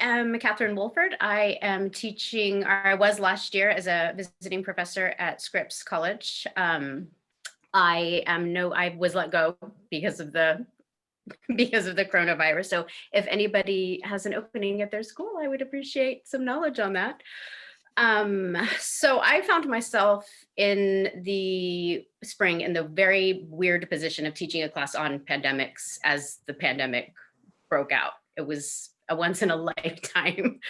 am Catherine Wolford. I am teaching, or I was last year as a visiting professor at Scripps College. I was let go because of the coronavirus. So if anybody has an opening at their school, I would appreciate some knowledge on that. So I found myself in the spring in the very weird position of teaching a class on pandemics as the pandemic broke out. It was a once in a lifetime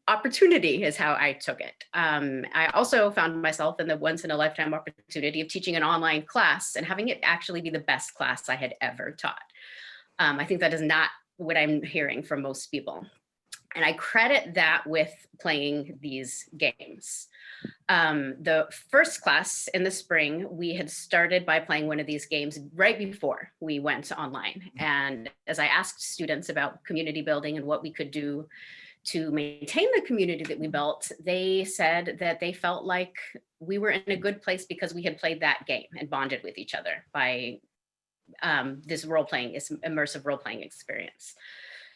opportunity is how I took it. I also found myself in the once in a lifetime opportunity of teaching an online class and having it actually be the best class I had ever taught. I think that is not what I'm hearing from most people. And I credit that with playing these games. The first class in the spring, we had started by playing one of these games right before we went online. And as I asked students about community building and what we could do to maintain the community that we built, they said that they felt like we were in a good place because we had played that game and bonded with each other by this role-playing, this immersive role-playing experience.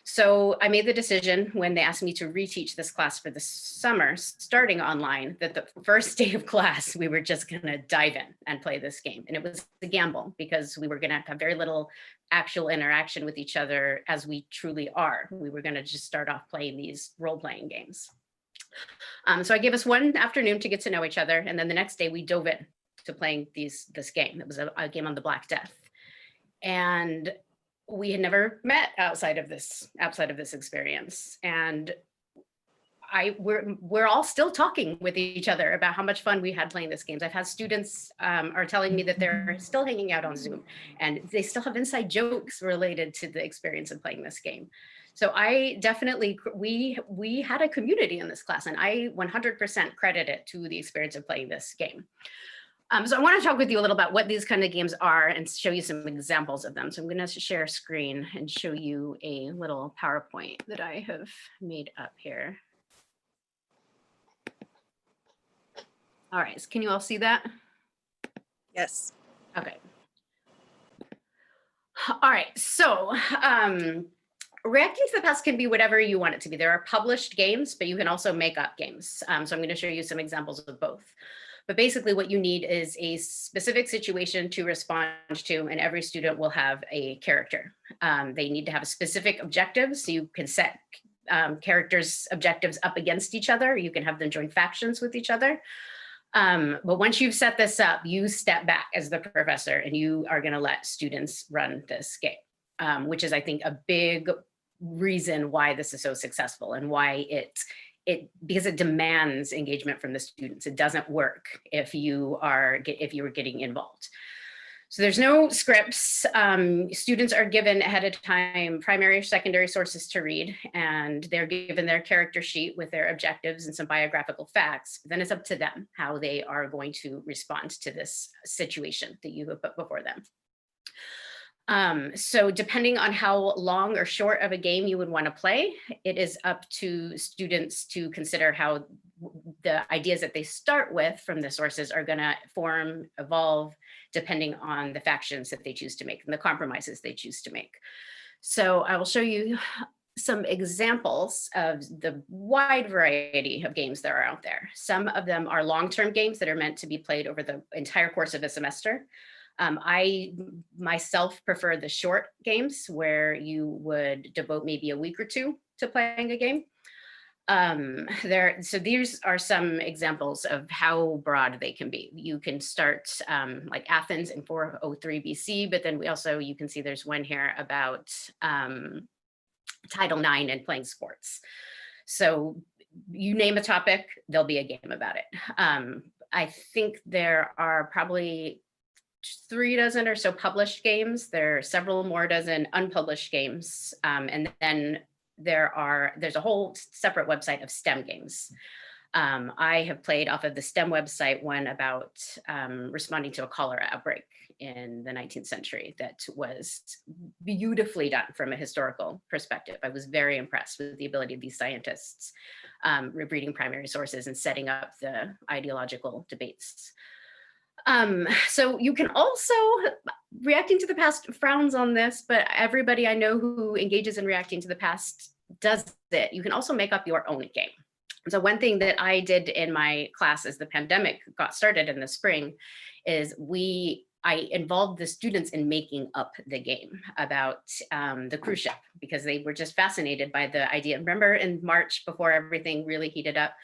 So I made the decision when they asked me to reteach this class for the summer, starting online, that the first day of class, we were just gonna dive in and play this game. And it was a gamble because we were gonna have very little actual interaction with each other as we truly are. We were gonna just start off playing these role-playing games. So I gave us one afternoon to get to know each other. And then the next day we dove in to playing this game. It was a game on the Black Death. And we had never met outside of this experience. And we're all still talking with each other about how much fun we had playing this game. I've had students are telling me that they're still hanging out on Zoom and they still have inside jokes related to the experience of playing this game. So I definitely, we had a community in this class and I 100% credit it to the experience of playing this game. So I want to talk with you a little about what these kind of games are and show you some examples of them. So I'm going to share a screen and show you a little PowerPoint that I have made up here. All right, so can you all see that? Yes. Okay. All right, so reacting to the past can be whatever you want it to be. There are published games, but you can also make up games. So I'm going to show you some examples of both. But basically what you need is a specific situation to respond to, and every student will have a character. They need to have a specific objective, so you can set characters' objectives up against each other. You can have them join factions with each other. But once you've set this up, you step back as the professor and you are going to let students run this game, which is, I think, a big reason why this is so successful and why because it demands engagement from the students. It doesn't work if you were getting involved. So there's no scripts. Students are given ahead of time primary or secondary sources to read, and they're given their character sheet with their objectives and some biographical facts. Then it's up to them how they are going to respond to this situation that you have put before them. So depending on how long or short of a game you would want to play, it is up to students to consider how the ideas that they start with from the sources are going to form, evolve, depending on the factions that they choose to make and the compromises they choose to make. So I will show you some examples of the wide variety of games that are out there. Some of them are long-term games that are meant to be played over the entire course of a semester. I myself prefer the short games where you would devote maybe a week or two to playing a game. So these are some examples of how broad they can be. You can start like Athens in 403 BC, but then you can see there's one here about Title IX and playing sports. So you name a topic, there'll be a game about it. I think there are probably 3 dozen or so published games. There are several more dozen unpublished games. And then there's a whole separate website of STEM games. I have played off of the STEM website one about responding to a cholera outbreak in the 19th century that was beautifully done from a historical perspective. I was very impressed with the ability of these scientists reading primary sources and setting up the ideological debates. So you can also, reacting to the past frowns on this, but everybody I know who engages in reacting to the past does it, you can also make up your own game. So one thing that I did in my class as the pandemic got started in the spring is I involved the students in making up the game about the cruise ship, because they were just fascinated by the idea. Remember in March, before everything really heated up,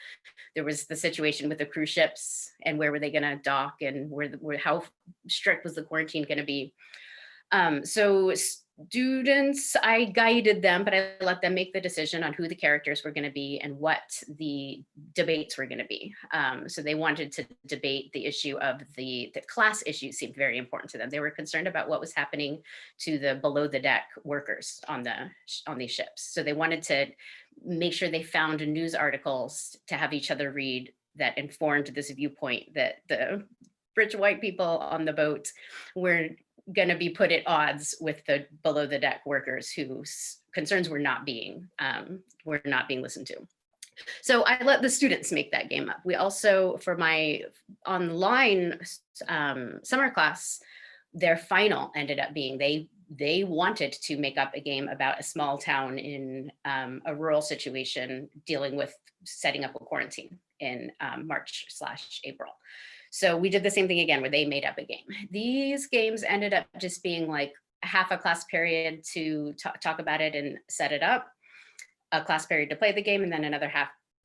there was the situation with the cruise ships and where were they going to dock, and how strict was the quarantine going to be. So students, I guided them, but I let them make the decision on who the characters were going to be and what the debates were going to be. So they wanted to debate the issue of the class issue seemed very important to them. They were concerned about what was happening to the below the deck workers on these ships. So they wanted to make sure they found news articles to have each other read that informed this viewpoint that the rich white people on the boat were going to be put at odds with the below the deck workers whose concerns were not being listened to. So I let the students make that game up. We also, for my online summer class, their final ended up being they wanted to make up a game about a small town in a rural situation dealing with setting up a quarantine in March/April. So we did the same thing again, where they made up a game. These games ended up just being like half a class period to talk about it and set it up, a class period to play the game, and then another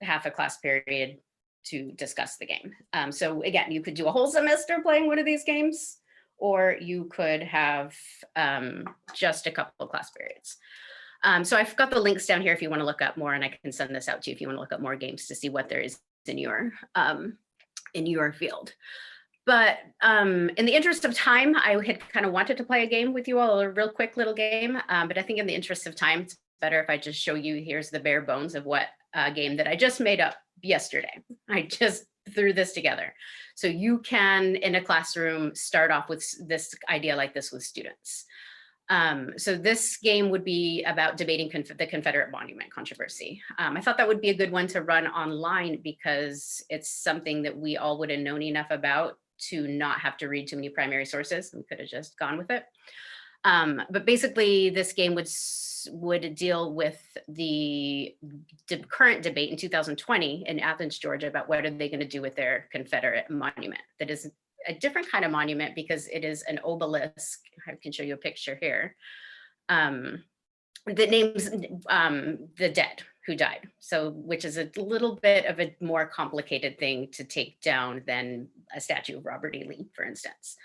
half a class period to discuss the game. So again, you could do a whole semester playing one of these games, or you could have just a couple of class periods. So I've got the links down here if you want to look up more, and I can send this out to you if you want to look up more games to see what there is in your field. But in the interest of time, I had kind of wanted to play a game with you all, a real quick little game. But I think in the interest of time, it's better if I just show you, here's the bare bones of what game that I just made up yesterday. I just threw this together. So you can, in a classroom, start off with this idea like this with students. So this game would be about debating the Confederate monument controversy. I thought that would be a good one to run online because it's something that we all would have known enough about to not have to read too many primary sources. We could have just gone with it. But basically this game would deal with the current debate in 2020 in Athens, Georgia, about what are they going to do with their Confederate monument. That is a different kind of monument because it is an obelisk. I can show you a picture here that names the dead who died. So, which is a little bit of a more complicated thing to take down than a statue of Robert E. Lee, for instance.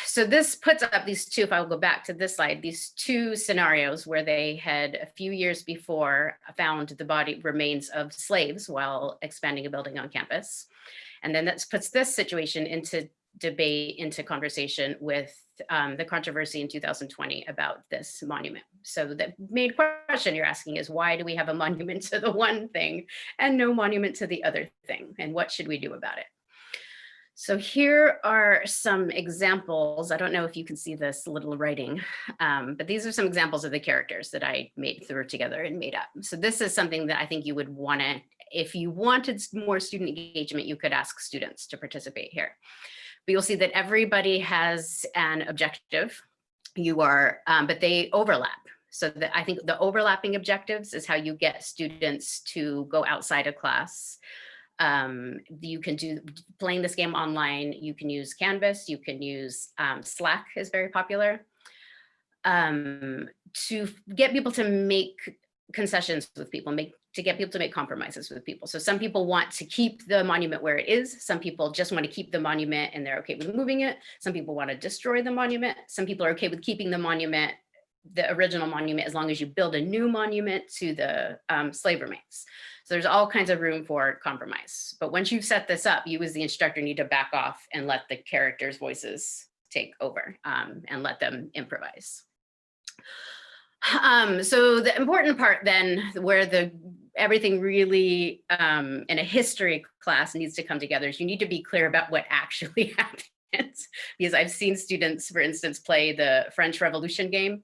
So this puts up these two, if I will go back to this slide, these two scenarios where they had a few years before found the body remains of slaves while expanding a building on campus. And then that puts this situation into debate, into conversation with the controversy in 2020 about this monument. So the main question you're asking is, why do we have a monument to the one thing and no monument to the other thing? And what should we do about it? So here are some examples. I don't know if you can see this little writing, but these are some examples of the characters that I threw together and made up. So this is something that I think you would want to, if you wanted more student engagement, you could ask students to participate here. But you'll see that everybody has an objective. But they overlap. So I think the overlapping objectives is how you get students to go outside of class. You can do playing this game online. You can use Canvas. You can use Slack is very popular to get people to make concessions with people, to get people to make compromises with people. So some people want to keep the monument where it is. Some people just want to keep the monument and they're okay with moving it. Some people want to destroy the monument. Some people are okay with keeping the monument, the original monument, as long as you build a new monument to the slave remains. So there's all kinds of room for compromise. But once you've set this up, you as the instructor need to back off and let the characters' voices take over and let them improvise. So the important part then, where everything really in a history class needs to come together, is you need to be clear about what actually happens. Because I've seen students, for instance, play the French Revolution game,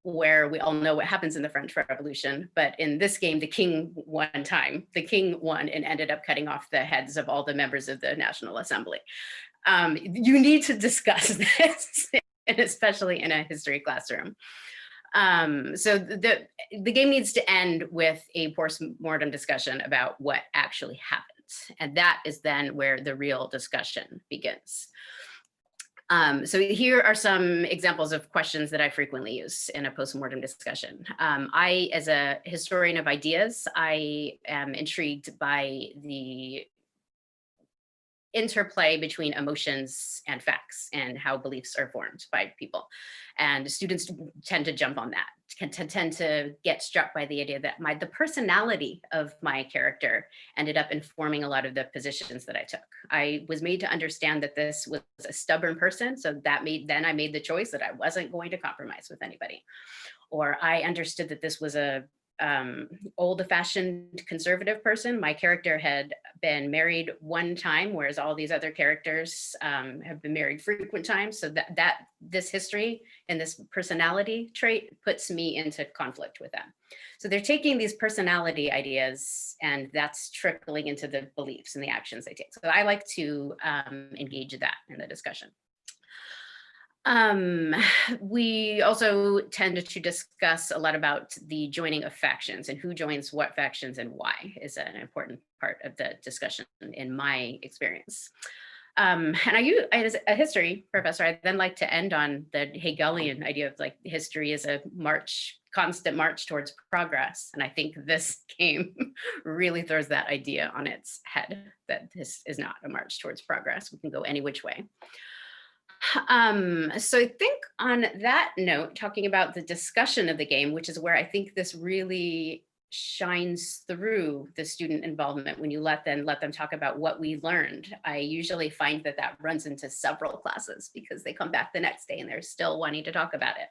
where we all know what happens in the French Revolution. But in this game, the king won and ended up cutting off the heads of all the members of the National Assembly. You need to discuss this, and especially in a history classroom. So the game needs to end with a post-mortem discussion about what actually happened. And that is then where the real discussion begins. So here are some examples of questions that I frequently use in a postmortem discussion. I, as a historian of ideas, I am intrigued by the interplay between emotions and facts and how beliefs are formed by people. And students tend to jump on that, tend to get struck by the idea that the personality of my character ended up informing a lot of the positions that I took. I was made to understand that this was a stubborn person, so then I made the choice that I wasn't going to compromise with anybody. Or I understood that this was a old-fashioned conservative person. My character had been married one time, whereas all these other characters have been married frequent times. So that this history and this personality trait puts me into conflict with them. So they're taking these personality ideas and that's trickling into the beliefs and the actions they take. So I like to engage that in the discussion. We also tend to discuss a lot about the joining of factions and who joins what factions and why is an important part of the discussion in my experience. And as a history professor, I then like to end on the Hegelian idea of like history is a constant march towards progress. And I think this game really throws that idea on its head, that this is not a march towards progress. We can go any which way. So I think on that note, talking about the discussion of the game, which is where I think this really shines through the student involvement when you let them talk about what we learned. I usually find that runs into several classes because they come back the next day and they're still wanting to talk about it.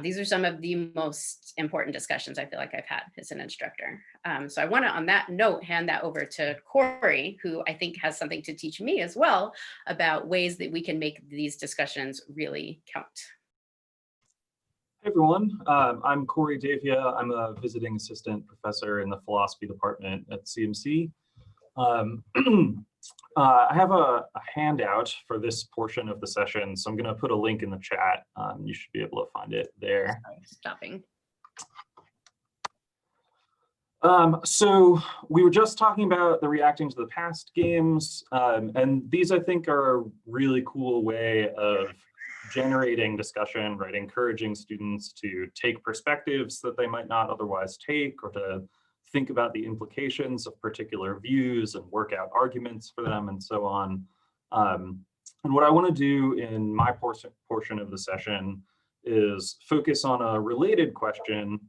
These are some of the most important discussions I feel like I've had as an instructor. So I want to, on that note, hand that over to Corey, who I think has something to teach me as well about ways that we can make these discussions really count. Hey everyone, I'm Corey Davia. I'm a visiting assistant professor in the philosophy department at CMC. I have a handout for this portion of the session, so I'm going to put a link in the chat. You should be able to find it there. Stopping. So we were just talking about the reacting to the past games, and these I think are a really cool way of generating discussion, right? Encouraging students to take perspectives that they might not otherwise take, or to think about the implications of particular views and work out arguments for them and so on. And what I want to do in my portion of the session is focus on a related question.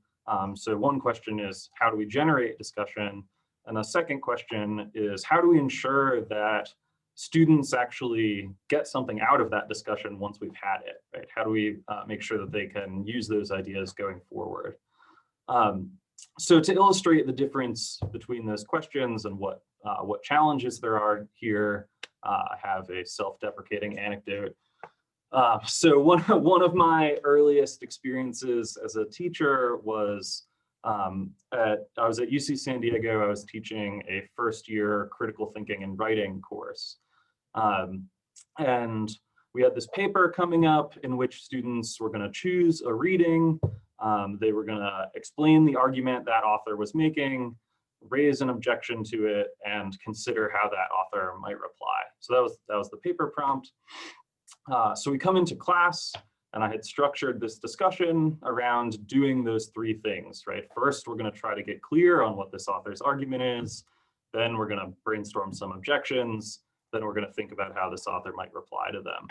So one question is, how do we generate discussion? And the second question is, how do we ensure that students actually get something out of that discussion once we've had it, right? How do we make sure that they can use those ideas going forward? So to illustrate the difference between those questions and what challenges there are here, I have a self-deprecating anecdote. So one of my earliest experiences as a teacher was I was at UC San Diego. I was teaching a first-year critical thinking and writing course, and we had this paper coming up in which students were going to choose a reading. They were going to explain the argument that author was making, raise an objection to it, and consider how that author might reply. So that was the paper prompt. So we come into class, and I had structured this discussion around doing those three things, right? First, we're going to try to get clear on what this author's argument is. Then we're going to brainstorm some objections. Then we're going to think about how this author might reply to them.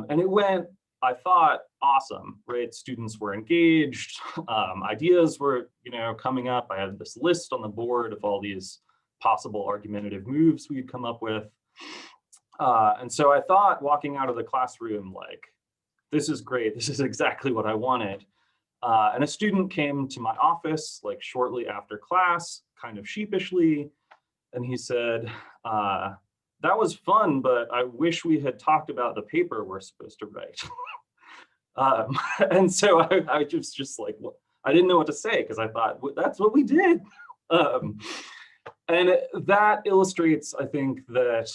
And it went, I thought, awesome, right? Students were engaged, ideas were, coming up. I had this list on the board of all these possible argumentative moves we'd come up with. And so I thought, walking out of the classroom, like, this is great. This is exactly what I wanted. And a student came to my office, like shortly after class, kind of sheepishly, and he said, that was fun, but I wish we had talked about the paper we're supposed to write. And so I just like, I didn't know what to say, because I thought, well, that's what we did. And that illustrates, I think, that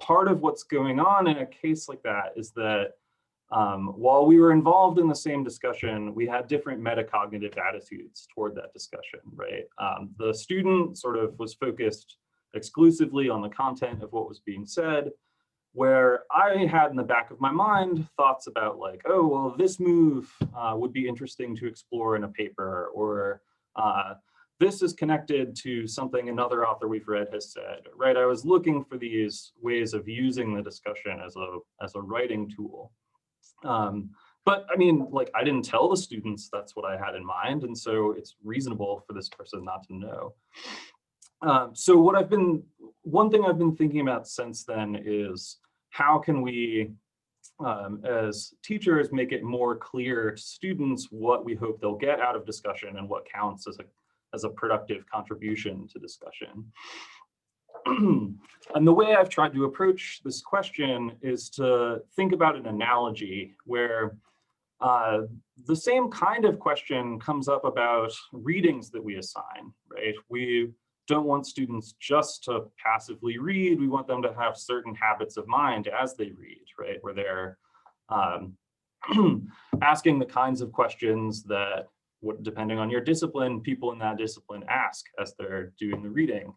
part of what's going on in a case like that is that while we were involved in the same discussion, we had different metacognitive attitudes toward that discussion, right? The student sort of was focused exclusively on the content of what was being said, where I had in the back of my mind thoughts about like, oh, well, this move would be interesting to explore in a paper, or this is connected to something another author we've read has said, right? I was looking for these ways of using the discussion as a writing tool. But I mean, like, I didn't tell the students that's what I had in mind, and so it's reasonable for this person not to know. So one thing I've been thinking about since then is how can we, as teachers, make it more clear to students what we hope they'll get out of discussion and what counts as a productive contribution to discussion. And the way I've tried to approach this question is to think about an analogy where the same kind of question comes up about readings that we assign, right? We don't want students just to passively read. We want them to have certain habits of mind as they read, right? Where they're asking the kinds of questions that, depending on your discipline, people in that discipline ask as they're doing the reading.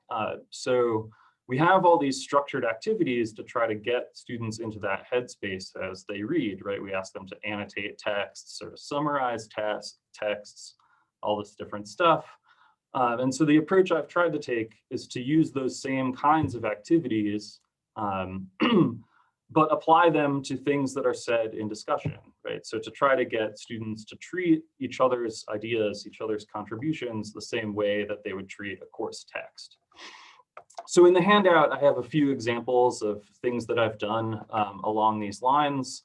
So we have all these structured activities to try to get students into that headspace as they read, right? We ask them to annotate texts or to summarize texts, all this different stuff. And so the approach I've tried to take is to use those same kinds of activities, but apply them to things that are said in discussion, right? So to try to get students to treat each other's ideas, each other's contributions the same way that they would treat a course text. So in the handout, I have a few examples of things that I've done along these lines.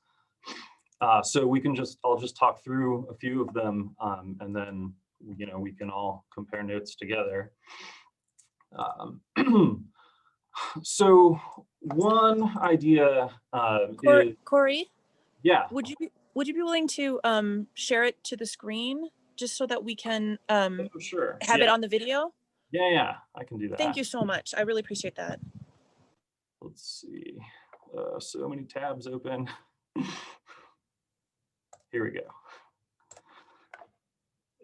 So I'll just talk through a few of them, and then we can all compare notes together. So one idea is, Corey, yeah. would you be willing to share it to the screen just so that we can Sure. have it on the video? Yeah, I can do that. Thank you so much. I really appreciate that. Let's see. So many tabs open. Here we go.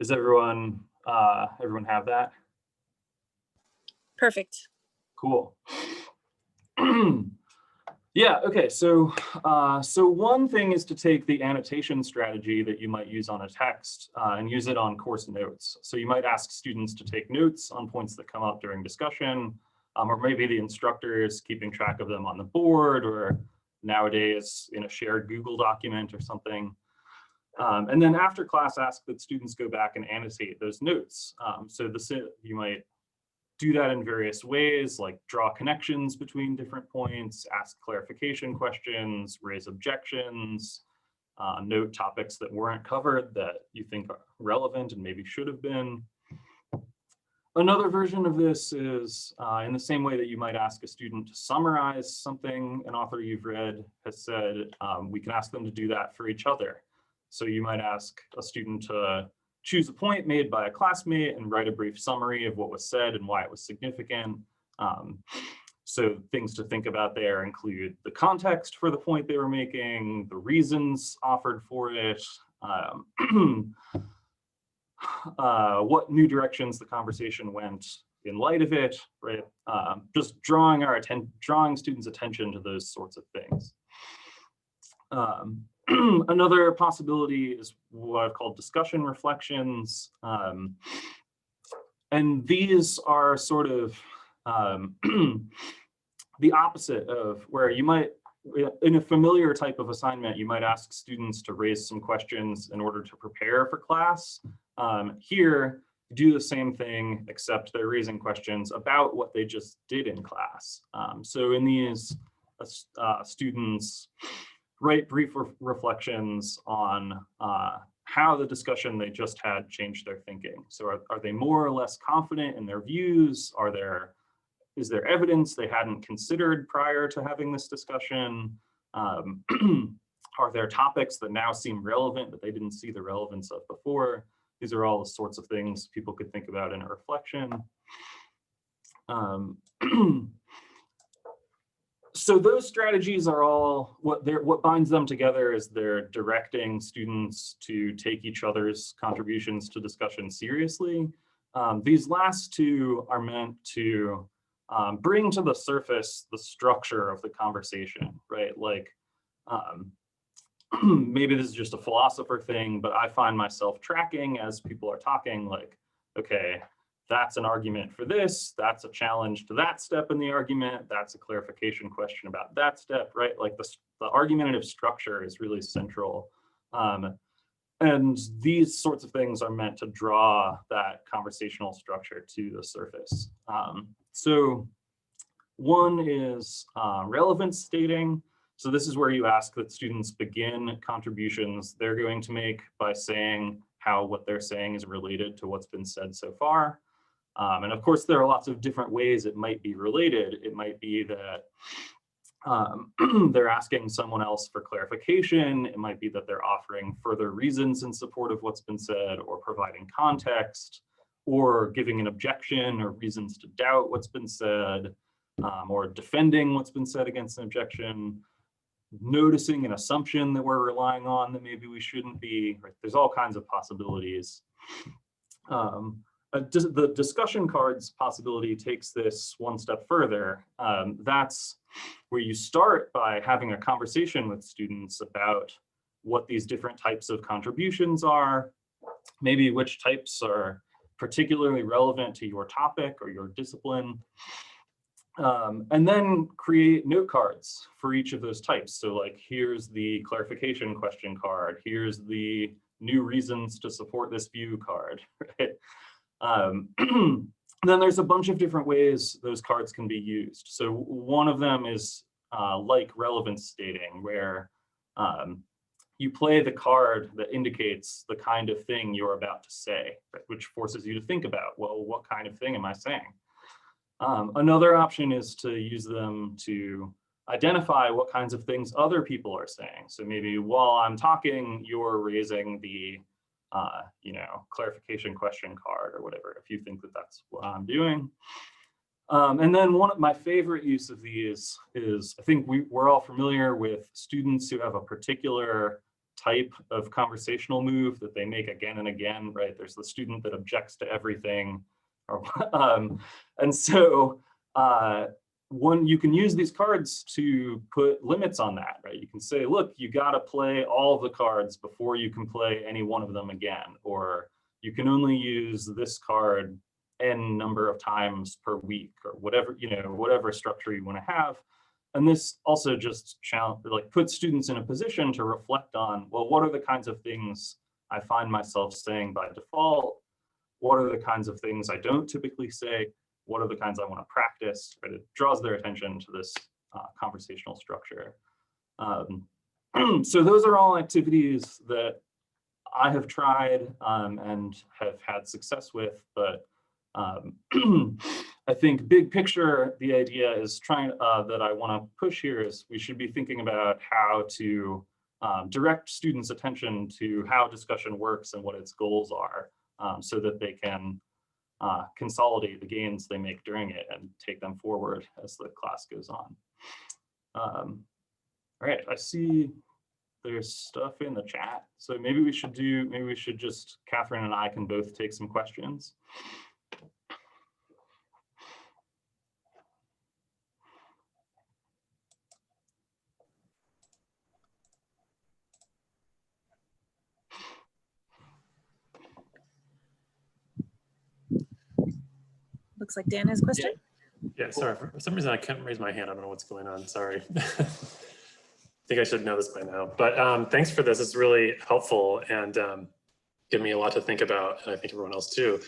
Is everyone have that? Perfect. Cool. Yeah, okay, so one thing is to take the annotation strategy that you might use on a text and use it on course notes. So you might ask students to take notes on points that come up during discussion, or maybe the instructor is keeping track of them on the board, or nowadays in a shared Google document or something. And then after class, ask that students go back and annotate those notes. So you might do that in various ways, like draw connections between different points, ask clarification questions, raise objections, note topics that weren't covered that you think are relevant and maybe should have been. Another version of this is in the same way that you might ask a student to summarize something an author you've read has said, we can ask them to do that for each other. So you might ask a student to choose a point made by a classmate and write a brief summary of what was said and why it was significant. So things to think about there include the context for the point they were making, the reasons offered for it, what new directions the conversation went in light of it, right? Just drawing students' attention to those sorts of things. Another possibility is what I've called discussion reflections. And these are sort of the opposite of where you might, in a familiar type of assignment, you might ask students to raise some questions in order to prepare for class. Here, do the same thing, except they're raising questions about what they just did in class. So in these, students write brief reflections on how the discussion they just had changed their thinking. So are they more or less confident in their views? Is there evidence they hadn't considered prior to having this discussion? Are there topics that now seem relevant that they didn't see the relevance of before? These are all the sorts of things people could think about in a reflection. So those strategies are all, what binds them together is they're directing students to take each other's contributions to discussion seriously. These last two are meant to bring to the surface the structure of the conversation, right? Like, maybe this is just a philosopher thing, but I find myself tracking as people are talking, like, okay, that's an argument for this, that's a challenge to that step in the argument, that's a clarification question about that step, right? Like the argumentative structure is really central. And these sorts of things are meant to draw that conversational structure to the surface. So one is relevance stating. So this is where you ask that students begin contributions they're going to make by saying how what they're saying is related to what's been said so far. And of course, there are lots of different ways it might be related. It might be that they're asking someone else for clarification. It might be that they're offering further reasons in support of what's been said, or providing context, or giving an objection or reasons to doubt what's been said, or defending what's been said against an objection, noticing an assumption that we're relying on that maybe we shouldn't be. Right? There's all kinds of possibilities. The discussion cards possibility takes this one step further. That's where you start by having a conversation with students about what these different types of contributions are, maybe which types are particularly relevant to your topic or your discipline, and then create note cards for each of those types. So like, here's the clarification question card, here's the new reasons to support this view card, right? Then there's a bunch of different ways those cards can be used. So one of them is like relevance stating, where you play the card that indicates the kind of thing you're about to say, right? Which forces you to think about, well, what kind of thing am I saying? Another option is to use them to identify what kinds of things other people are saying. So maybe while I'm talking, you're raising the clarification question card or whatever, if you think that that's what I'm doing. And then one of my favorite use of these is, I think we're all familiar with students who have a particular type of conversational move that they make again and again, right? There's the student that objects to everything. And so you can use these cards to put limits on that, right? You can say, look, you got to play all of the cards before you can play any one of them again, or you can only use this card n number of times per week, or whatever, whatever structure you want to have. And this also just puts students in a position to reflect on, well, what are the kinds of things I find myself saying by default? What are the kinds of things I don't typically say? What are the kinds I want to practice? Right? It draws their attention to this conversational structure. So those are all activities that I have tried and have had success with, but I think big picture, the idea is that I want to push here is we should be thinking about how to direct students' attention to how discussion works and what its goals are, so that they can consolidate the gains they make during it and take them forward as the class goes on. All right, I see there's stuff in the chat. So maybe we should just, Catherine and I can both take some questions. Looks like Dan has a question. Yeah, sorry. For some reason, I couldn't raise my hand. I don't know what's going on. Sorry. I think I should know this by now. But thanks for this. It's really helpful and given me a lot to think about, and I think everyone else too.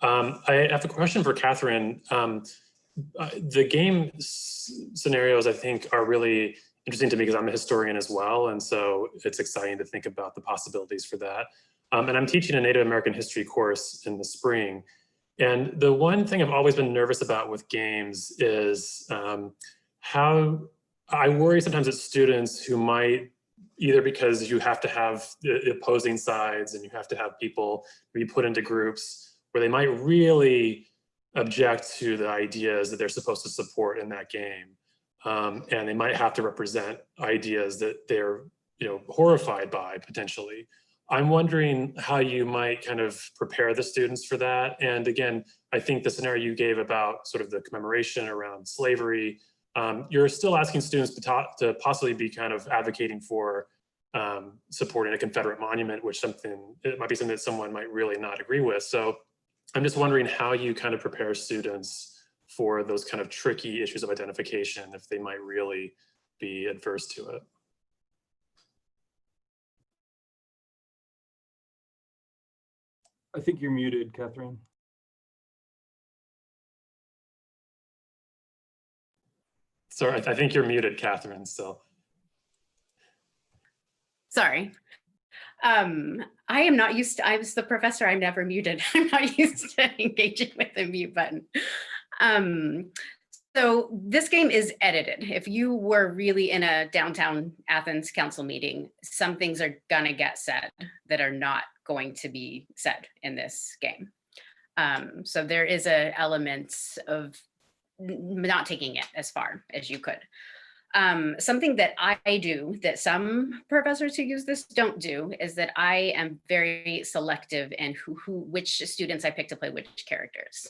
I have a question for Catherine. The game scenarios, I think, are really interesting to me because I'm a historian as well. And so it's exciting to think about the possibilities for that. And I'm teaching a Native American history course in the spring. And the one thing I've always been nervous about with games is how I worry sometimes that students who might, either because you have to have the opposing sides and you have to have people be put into groups where they might really object to the ideas that they're supposed to support in that game. and they might have to represent ideas that they're, horrified by potentially. I'm wondering how you might kind of prepare the students for that. And again, I think the scenario you gave about sort of the commemoration around slavery, you're still asking students to possibly be kind of advocating for supporting a Confederate monument, which it might be something that someone might really not agree with. So I'm just wondering how you kind of prepare students for those kind of tricky issues of identification if they might really be adverse to it. I think you're muted, Catherine. Sorry, I think you're muted, Catherine, still. Sorry. I am not used to, I was the professor, I'm never muted. I'm not used to engaging with the mute button. So this game is edited. If you were really in a downtown Athens council meeting, some things are gonna get said that are not going to be said in this game. So there is an element of not taking it as far as you could. Something that I do that some professors who use this don't do is that I am very selective in which students I pick to play which characters.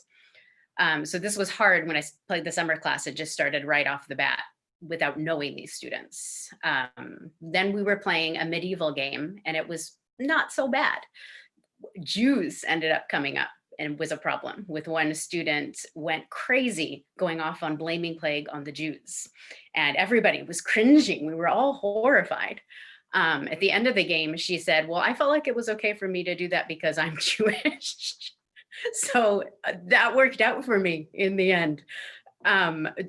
So this was hard when I played the summer class. It just started right off the bat without knowing these students. Then we were playing a medieval game and it was not so bad. Jews ended up coming up and was a problem with one student went crazy going off on blaming plague on the Jews. And everybody was cringing. We were all horrified. At the end of the game, she said, well, I felt like it was okay for me to do that because I'm Jewish. So that worked out for me in the end.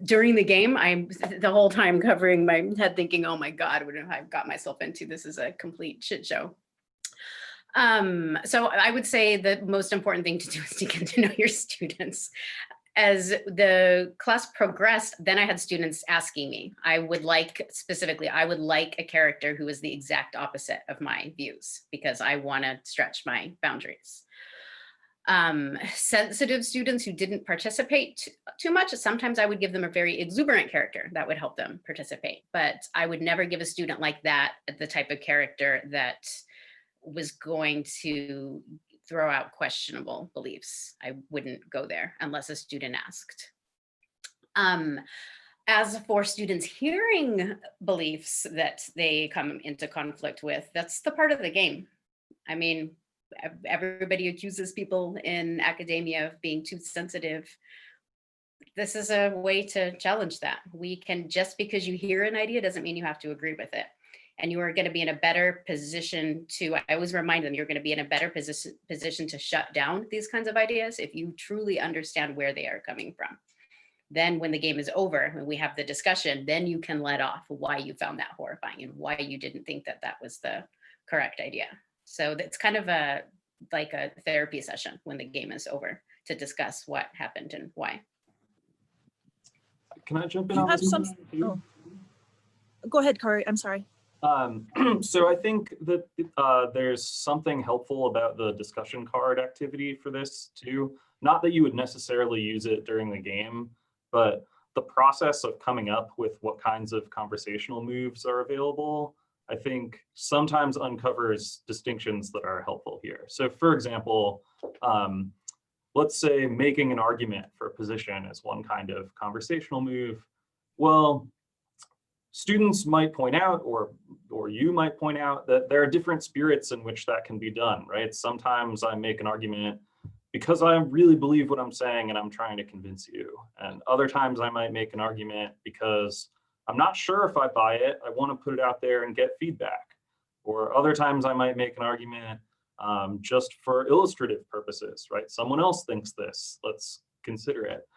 During the game, I'm the whole time covering my head thinking, oh my God, what have I got myself into? This is a complete shit show. So I would say the most important thing to do is to get to know your students. As the class progressed, then I had students asking me, I would like a character who is the exact opposite of my views because I want to stretch my boundaries. Sensitive students who didn't participate too much, sometimes I would give them a very exuberant character that would help them participate, but I would never give a student like that the type of character that was going to throw out questionable beliefs. I wouldn't go there unless a student asked. As for students hearing beliefs that they come into conflict with, that's the part of the game. I mean, everybody accuses people in academia of being too sensitive. This is a way to challenge that. We can, just because you hear an idea doesn't mean you have to agree with it. And you are going to be in a better position to, I always remind them, you're going to be in a better position to shut down these kinds of ideas if you truly understand where they are coming from. Then when the game is over, when we have the discussion, then you can let off why you found that horrifying and why you didn't think that that was the correct idea. So that's kind of like a therapy session when the game is over to discuss what happened and why. Can I jump in You on have this? some. Oh. Go ahead, Kari. I'm sorry. So I think that there's something helpful about the discussion card activity for this too. Not that you would necessarily use it during the game, but the process of coming up with what kinds of conversational moves are available, I think sometimes uncovers distinctions that are helpful here. So for example, let's say making an argument for a position is one kind of conversational move. Well, students might point out, or you might point out, that there are different spirits in which that can be done, right? Sometimes I make an argument because I really believe what I'm saying and I'm trying to convince you. And other times I might make an argument because I'm not sure if I buy it, I want to put it out there and get feedback. Or other times I might make an argument just for illustrative purposes, right? Someone else thinks this, let's consider it.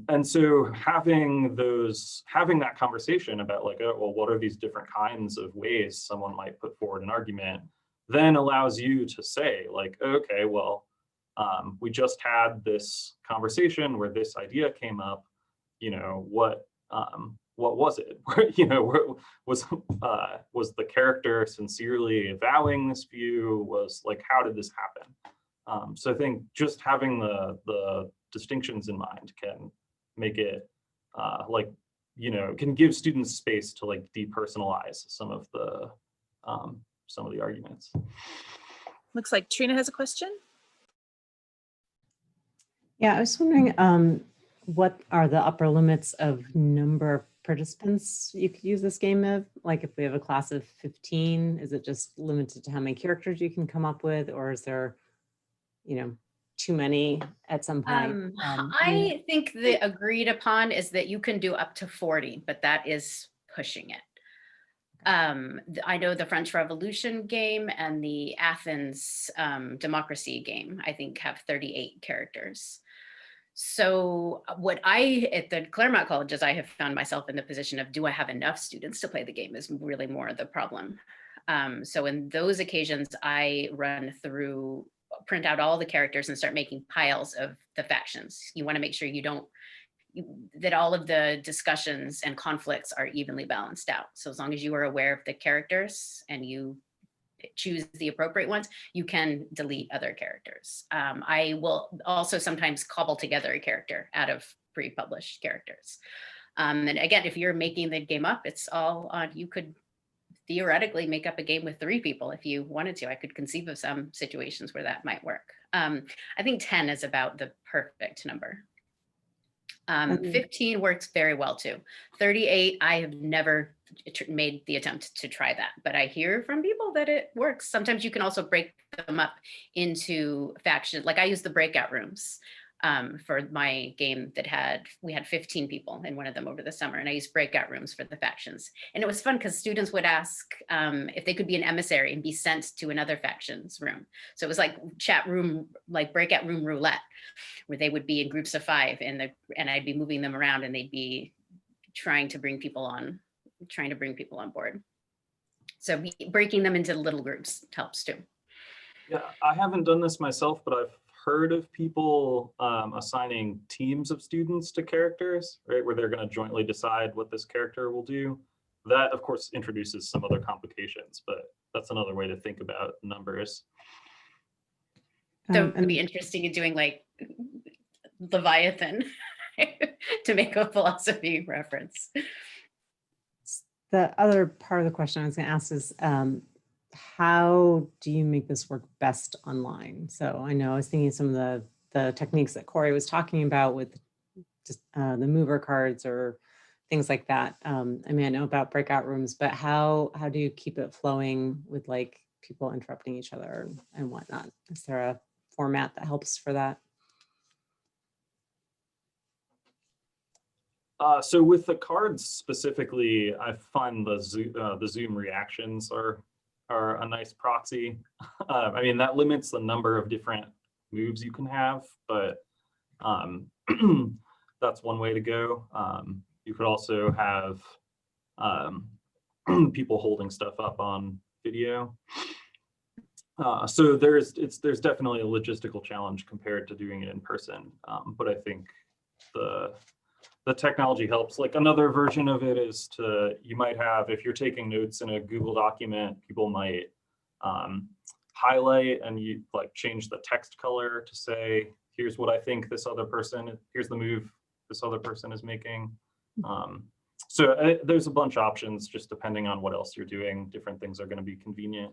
And so having that conversation about like, oh, well, what are these different kinds of ways someone might put forward an argument, then allows you to say like, okay, well, we just had this conversation where this idea came up, you know, what was it? You know, was the character sincerely avowing this view? Was like, how did this happen? So I think just having the distinctions in mind can make it like you know, can give students space to like depersonalize some of the arguments. Looks like Trina has a question. Yeah, I was wondering, what are the upper limits of number of participants you could use this game of? Like if we have a class of 15, is it just limited to how many characters you can come up with, or is there, you know, too many at some point? I think the agreed upon is that you can do up to 40, but that is pushing it. I know the French Revolution game and the Athens democracy game, I think, have 38 characters. So what at the Claremont colleges, I have found myself in the position of, do I have enough students to play the game is really more the problem. So in those occasions, I print out all the characters and start making piles of the factions. You want to make sure that all of the discussions and conflicts are evenly balanced out. So as long as you are aware of the characters and you choose the appropriate ones, you can delete other characters. I will also sometimes cobble together a character out of pre-published characters. And again, if you're making the game up, it's all on, you could theoretically make up a game with 3 people if you wanted to. I could conceive of some situations where that might work. I think 10 is about the perfect number. 15 works very well too. 38, I have never made the attempt to try that, but I hear from people that it works. Sometimes you can also break them up into factions. Like I use the breakout rooms for my game we had 15 people in one of them over the summer, and I used breakout rooms for the factions. And it was fun because students would ask if they could be an emissary and be sent to another faction's room. So it was like chat room, like breakout room roulette, where they would be in groups of 5 and I'd be moving them around and they'd be trying to bring people on board. So breaking them into little groups helps too. Yeah, I haven't done this myself, but I've heard of people assigning teams of students to characters, right, where they're going to jointly decide what this character will do. That, of course, introduces some other complications, but that's another way to think about numbers. So it'd be interesting in doing like Leviathan to make a philosophy reference. The other part of the question I was going to ask is, how do you make this work best online? So I know I was thinking some of the techniques that Corey was talking about with just the mover cards or things like that. I mean, I know about breakout rooms, but how do you keep it flowing with like people interrupting each other and whatnot? Is there a format that helps for that? So with the cards specifically, I find the Zoom reactions are a nice proxy. I mean, that limits the number of different moves you can have, but that's one way to go. You could also have people holding stuff up on video. So there's definitely a logistical challenge compared to doing it in person, but I think the technology helps. Like another version of it is you might have, if you're taking notes in a Google document, people might highlight and you like change the text color to say, here's what I think here's the move this other person is making. So there's a bunch of options just depending on what else you're doing. Different things are going to be convenient.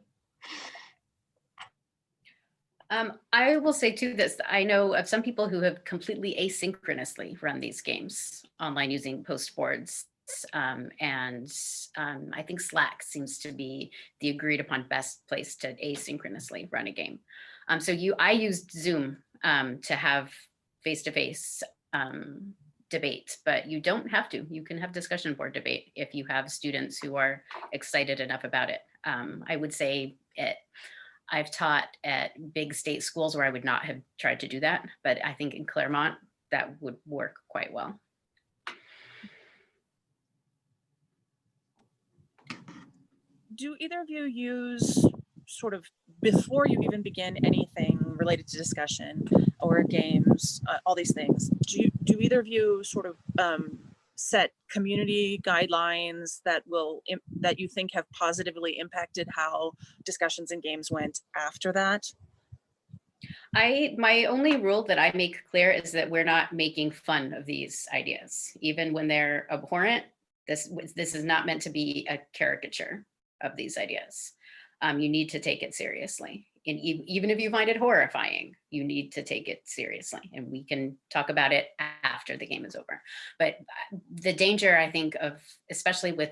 I will say too this, I know of some people who have completely asynchronously run these games online using post boards. And I think Slack seems to be the agreed upon best place to asynchronously run a game. I used Zoom to have face-to-face debate, but you don't have to. You can have discussion board debate if you have students who are excited enough about it. I would say I've taught at big state schools where I would not have tried to do that, but I think in Claremont that would work quite well. Do either of you use sort of, before you even begin anything related to discussion or games, all these things, do either of you sort of set community guidelines that you think have positively impacted how discussions and games went after that? My only rule that I make clear is that we're not making fun of these ideas. Even when they're abhorrent, This is not meant to be a caricature of these ideas. You need to take it seriously. And even if you find it horrifying, you need to take it seriously. And we can talk about it after the game is over. But the danger, I think, of, especially with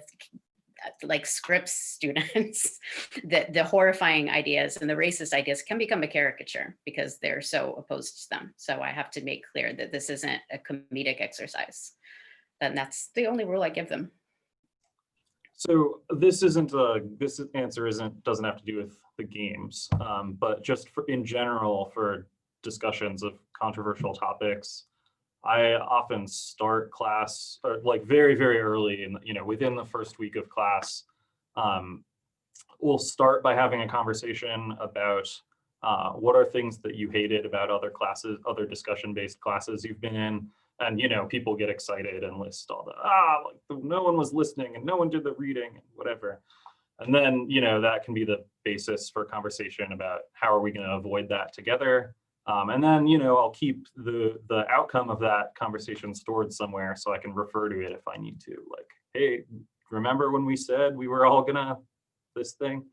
like scripts students, that the horrifying ideas and the racist ideas can become a caricature because they're so opposed to them. So I have to make clear that this isn't a comedic exercise. And that's the only rule I give them. So this answer doesn't have to do with the games, but just in general for discussions of controversial topics, I often start class or like very, very early in, within the first week of class. We'll start by having a conversation about what are things that you hated about other classes, other discussion-based classes you've been in. And, people get excited and list all like no one was listening and no one did the reading and whatever. And then, that can be the basis for conversation about how are we going to avoid that together. And then, I'll keep the outcome of that conversation stored somewhere so I can refer to it if I need to. Like, hey, remember when we said we were all gonna this thing?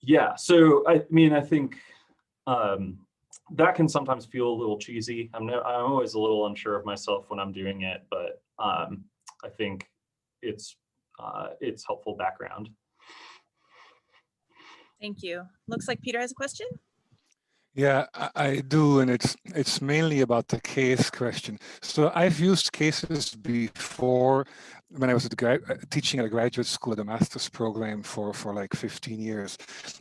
Yeah, so I think that can sometimes feel a little cheesy. I'm always a little unsure of myself when I'm doing it, but I think it's helpful background. Thank you. Looks like Peter has a question. Yeah, I do, and it's mainly about the case question. So I've used cases before when I was teaching at a graduate school at a master's program for like 15 years.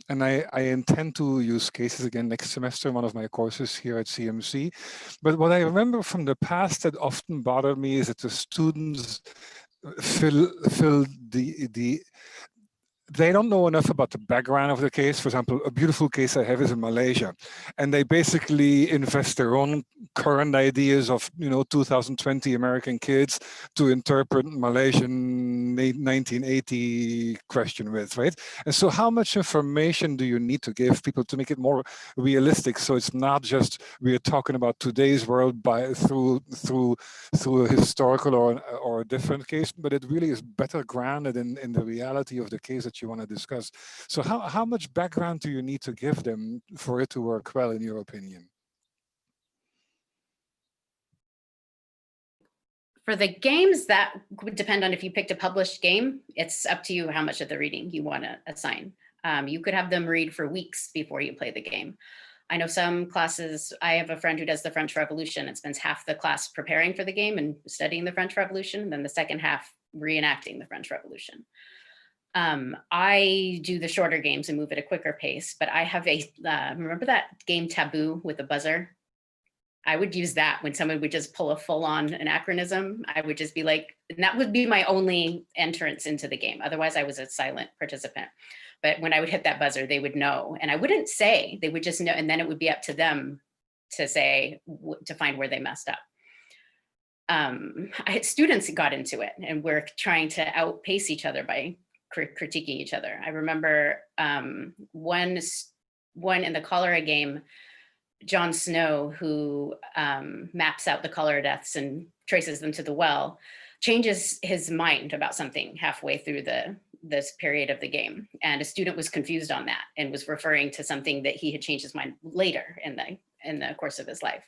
And I intend to use cases again next semester in one of my courses here at CMC. But what I remember from the past that often bothered me is that the students fill they don't know enough about the background of the case. For example, a beautiful case I have is in Malaysia, and they basically invest their own current ideas of 2020 American kids to interpret Malaysian 1980 question with, right? And so how much information do you need to give people to make it more realistic, so it's not just we're talking about today's world through a historical or a different case, but it really is better grounded in the reality of the case that you want to discuss. So how much background do you need to give them for it to work well, in your opinion? For the games, that would depend on if you picked a published game. It's up to you how much of the reading you want to assign. You could have them read for weeks before you play the game. I know some classes, I have a friend who does the French Revolution and spends half the class preparing for the game and studying the French Revolution, and then the second half reenacting the French Revolution. I do the shorter games and move at a quicker pace, but I have remember that game Taboo with the buzzer? I would use that when someone would just pull a full-on anachronism. I would just be like, and that would be my only entrance into the game. Otherwise, I was a silent participant. But when I would hit that buzzer, they would know. And I wouldn't say, they would just know. And then it would be up to them to say, to find where they messed up. Students got into it and we're trying to outpace each other by critiquing each other. I remember one in the cholera game, Jon Snow, who maps out the cholera deaths and traces them to the well, changes his mind about something halfway through this period of the game. And a student was confused on that and was referring to something that he had changed his mind later in the course of his life.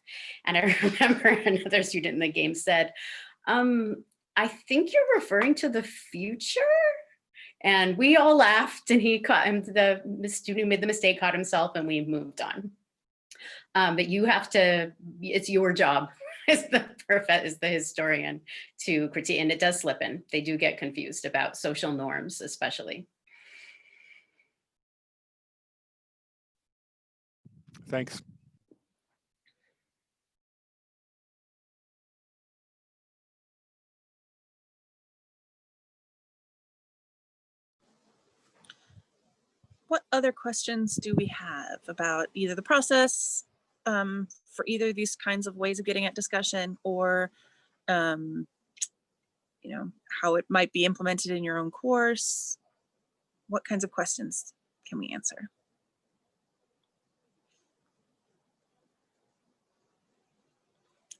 And I remember another student in the game said, I think you're referring to the future? And we all laughed, and he caught him, the student who made the mistake caught himself, and we moved on. But you have to, it's your job as the historian to critique, and it does slip in. They do get confused about social norms, especially. Thanks. What other questions do we have about either the process for either of these kinds of ways of getting at discussion, or how it might be implemented in your own course? What kinds of questions can we answer?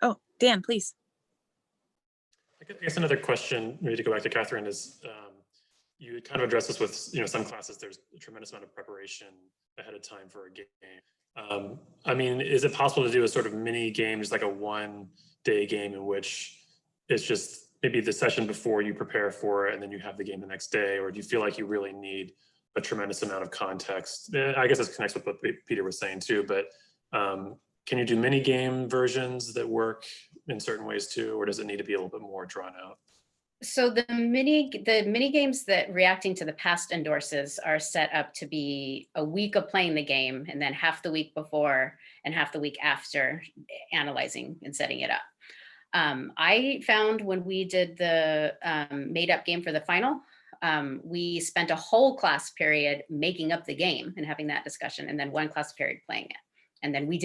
Oh, Dan, please. I guess another question, maybe to go back to Catherine, is you kind of addressed this with, some classes, there's a tremendous amount of preparation ahead of time for a game. I mean, is it possible to do a sort of mini game, just like a 1-day game in which it's just maybe the session before you prepare for it and then you have the game the next day? Or do you feel like you really need a tremendous amount of context? I guess this connects with what Peter was saying too, but can you do mini game versions that work in certain ways too, or does it need to be a little bit more drawn out? So the mini games that reacting to the past endorses are set up to be a week of playing the game and then half the week before and half the week after analyzing and setting it up. I found when we did the made up game for the final, we spent a whole class period making up the game and having that discussion, and then one class period playing it. And then we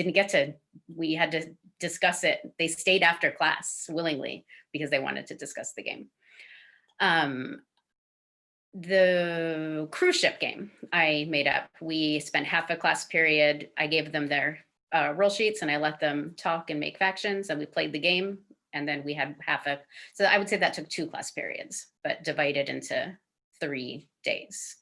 had to discuss it. They stayed after class willingly because they wanted to discuss the game. The cruise ship game I made up, we spent half a class period. I gave them their roll sheets and I let them talk and make factions, and we played the game. And then we had so I would say that took 2 class periods, but divided into 3 days.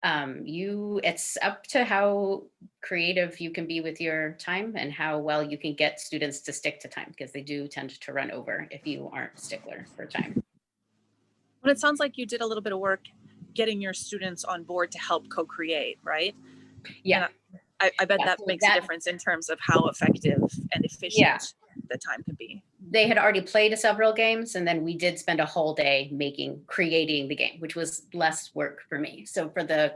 It's up to how creative you can be with your time and how well you can get students to stick to time, because they do tend to run over if you aren't a stickler for time. Well, it sounds like you did a little bit of work getting your students on board to help co-create, right? Yeah. I bet Yeah, that so makes a difference in terms of how effective and efficient the time can be. They had already played several games, and then we did spend a whole day creating the game, which was less work for me. So for the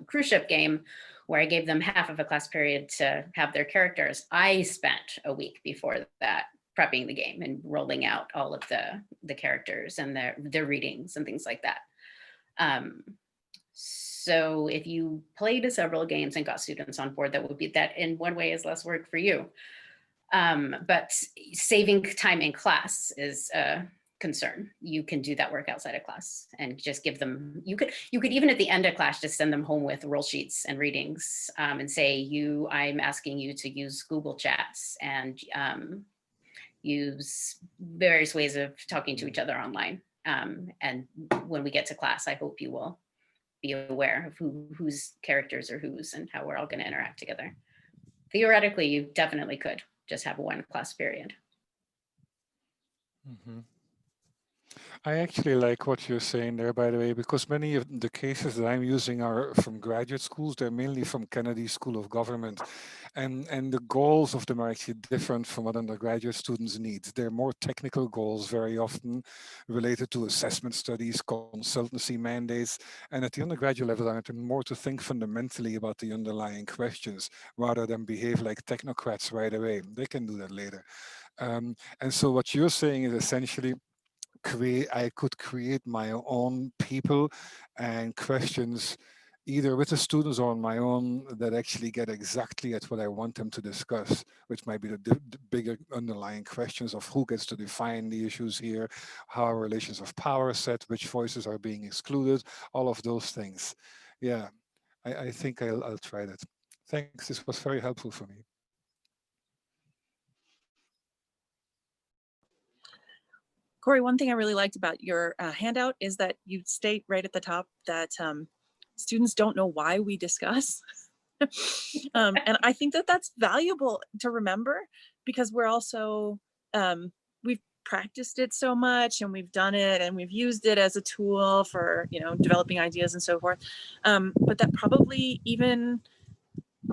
cruise ship game, where I gave them half of a class period to have their characters, I spent a week before that prepping the game and rolling out all of the characters and their readings and things like that. So if you played several games and got students on board, that in one way is less work for you. But saving time in class is a concern. You can do that work outside of class and just give them, you could even at the end of class, just send them home with roll sheets and readings, and say, I'm asking you to use Google Chats and use various ways of talking to each other online. And when we get to class, I hope you will be aware of whose characters are whose and how we're all going to interact together. Theoretically, you definitely could just have 1 class period. Mm-hmm. I actually like what you're saying there, by the way, because many of the cases that I'm using are from graduate schools. They're mainly from Kennedy School of Government. And the goals of them are actually different from what undergraduate students need. They're more technical goals, very often related to assessment studies, consultancy mandates. And at the undergraduate level, I want them more to think fundamentally about the underlying questions rather than behave like technocrats right away. They can do that later. And so what you're saying is essentially, I could create my own people and questions either with the students or on my own that actually get exactly at what I want them to discuss, which might be the bigger underlying questions of who gets to define the issues here, how are relations of power set, which voices are being excluded, all of those things. Yeah, I think I'll try that. Thanks, this was very helpful for me. Corey, one thing I really liked about your handout is that you state right at the top that students don't know why we discuss. And I think that that's valuable to remember, because we're also, we've practiced it so much and we've done it and we've used it as a tool for, developing ideas and so forth. But that probably even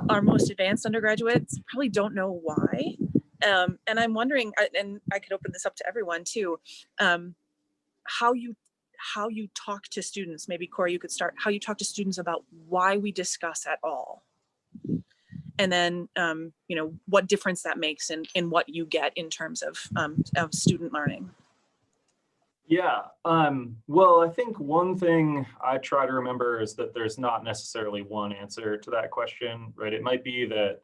our most advanced undergraduates probably don't know why. And I'm wondering, and I could open this up to everyone too, how you talk to students. Maybe Corey, you could start, how you talk to students about why we discuss at all. And then, what difference that makes in what you get in terms of student learning. Yeah, well, I think one thing I try to remember is that there's not necessarily one answer to that question, right? It might be that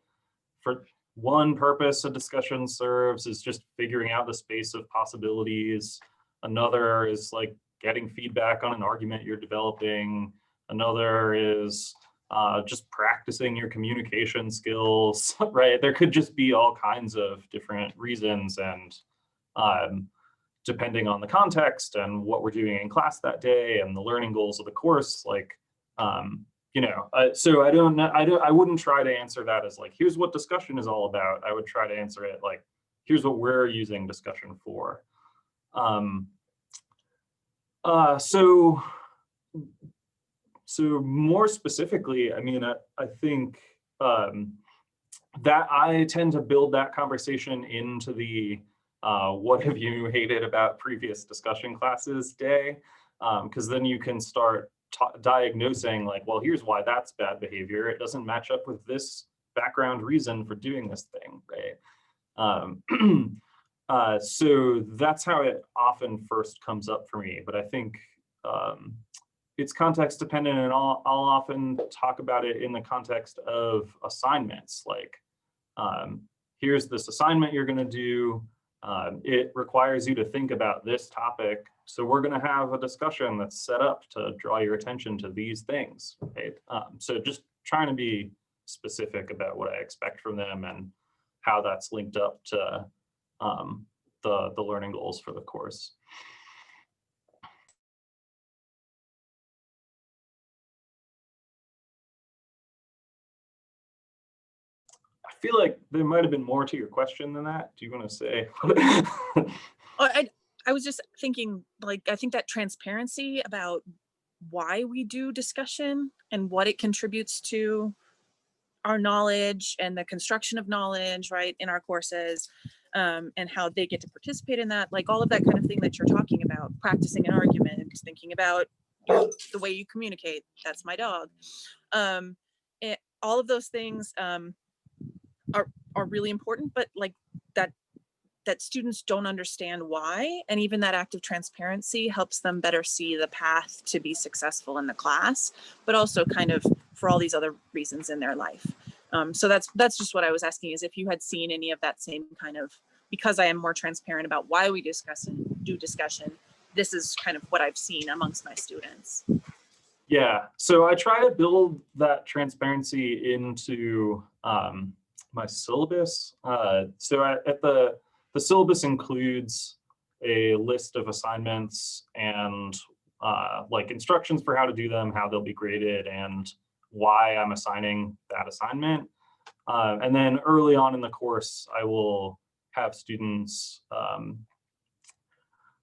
for one purpose a discussion serves is just figuring out the space of possibilities. Another is like getting feedback on an argument you're developing. Another is just practicing your communication skills, right? There could just be all kinds of different reasons. And depending on the context and what we're doing in class that day and the learning goals of the course, like, so I wouldn't try to answer that as like, here's what discussion is all about. I would try to answer it like, here's what we're using discussion for. So more specifically, I mean, I think that I tend to build that conversation into the what have you hated about previous discussion classes day, because then you can start diagnosing like, well, here's why that's bad behavior. It doesn't match up with this background reason for doing this thing, right? So that's how it often first comes up for me. But I think it's context dependent, and I'll often talk about it in the context of assignments. Like, here's this assignment you're going to do. It requires you to think about this topic. So we're going to have a discussion that's set up to draw your attention to these things, right? So just trying to be specific about what I expect from them and how that's linked up to the learning goals for the course. I feel like there might have been more to your question than that. Do you want to say? I was just thinking, like, I think that transparency about why we do discussion and what it contributes to our knowledge and the construction of knowledge, right, in our courses, and how they get to participate in that, like all of that kind of thing that you're talking about, practicing an argument, thinking about the way you communicate. That's my dog. All of those things are really important, but like that students don't understand why, and even that act of transparency helps them better see the path to be successful in the class, but also kind of for all these other reasons in their life. So that's just what I was asking, is if you had seen any of that same kind of, because I am more transparent about why we do discussion, this is kind of what I've seen amongst my students. Yeah, so I try to build that transparency into my syllabus. So the syllabus includes a list of assignments and like instructions for how to do them, how they'll be graded, and why I'm assigning that assignment. And then early on in the course, I will have students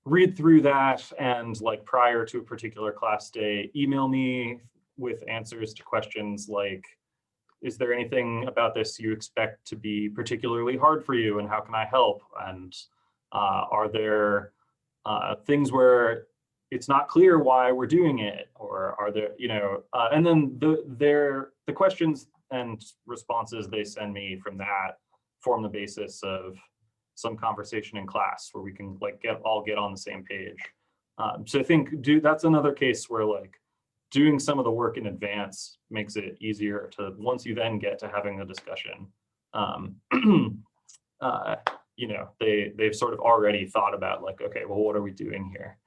read through that, and like prior to a particular class day, email me with answers to questions like, is there anything about this you expect to be particularly hard for you, and how can I help? And are there things where it's not clear why we're doing it, or are there, and then the questions and responses they send me from that form the basis of some conversation in class where we can like all get on the same page. So I think that's another case where like doing some of the work in advance makes it easier to, once you then get to having the discussion, they've sort of already thought about like, okay, well, what are we doing here?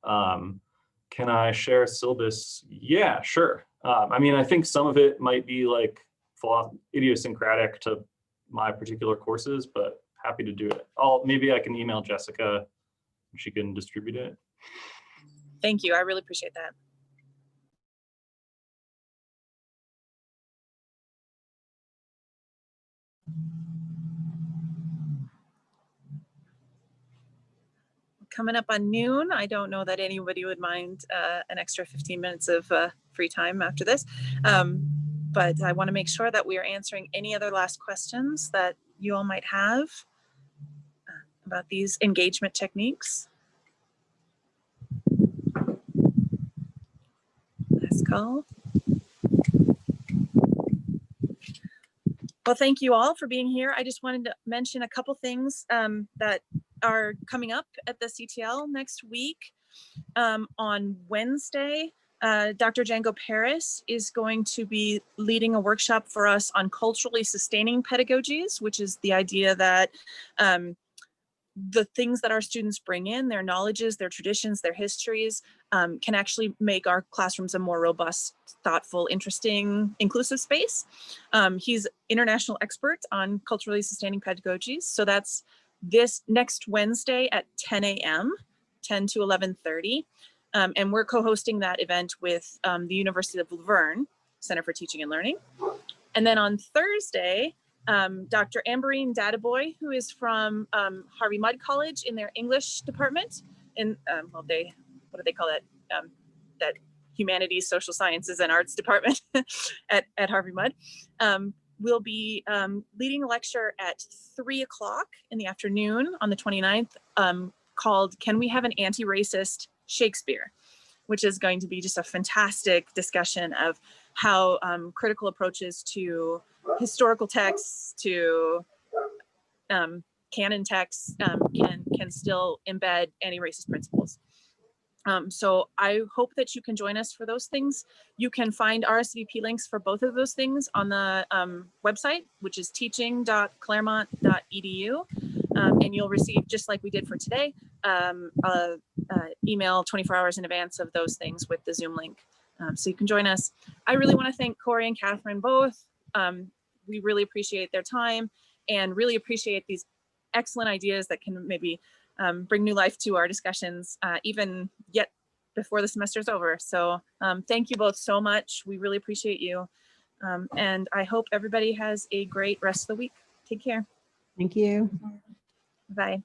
Can I share syllabus? Yeah, sure. I mean, I think some of it might be like idiosyncratic to my particular courses, but happy to do it. Maybe I can email Jessica and she can distribute it. Thank you, I really appreciate that. Coming up on noon. I don't know that anybody would mind an extra 15 minutes of free time after this. But I want to make sure that we are answering any other last questions that you all might have about these engagement techniques. Last call. Well, thank you all for being here. I just wanted to mention a couple things that are coming up at the CTL next week. On Wednesday, Dr. Django Paris is going to be leading a workshop for us on culturally sustaining pedagogies, which is the idea that the things that our students bring in, their knowledges, their traditions, their histories, can actually make our classrooms a more robust, thoughtful, interesting, inclusive space. He's international expert on culturally sustaining pedagogies. So that's this next Wednesday at 10 a.m., 10 to 11:30. And we're co-hosting that event with the University of Laverne Center for Teaching and Learning. And then on Thursday, Dr. Amberine Databoy, who is from Harvey Mudd College in their English department, in what do they call that? That Humanities, Social Sciences, and Arts department at Harvey Mudd, will be leading a lecture at 3 o'clock in the afternoon on the 29th, called "Can We Have an Anti-Racist Shakespeare?" which is going to be just a fantastic discussion of how critical approaches to historical texts, to canon texts can still embed anti-racist principles. So I hope that you can join us for those things. You can find RSVP links for both of those things on the website, which is teaching.claremont.edu. And you'll receive, just like we did for today, email 24 hours in advance of those things with the Zoom link. So you can join us. I really want to thank Corey and Catherine both. We really appreciate their time and really appreciate these excellent ideas that can maybe bring new life to our discussions, even yet before the semester is over. So thank you both so much. We really appreciate you. And I hope everybody has a great rest of the week. Take care. Thank you. Bye.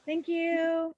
Thank you.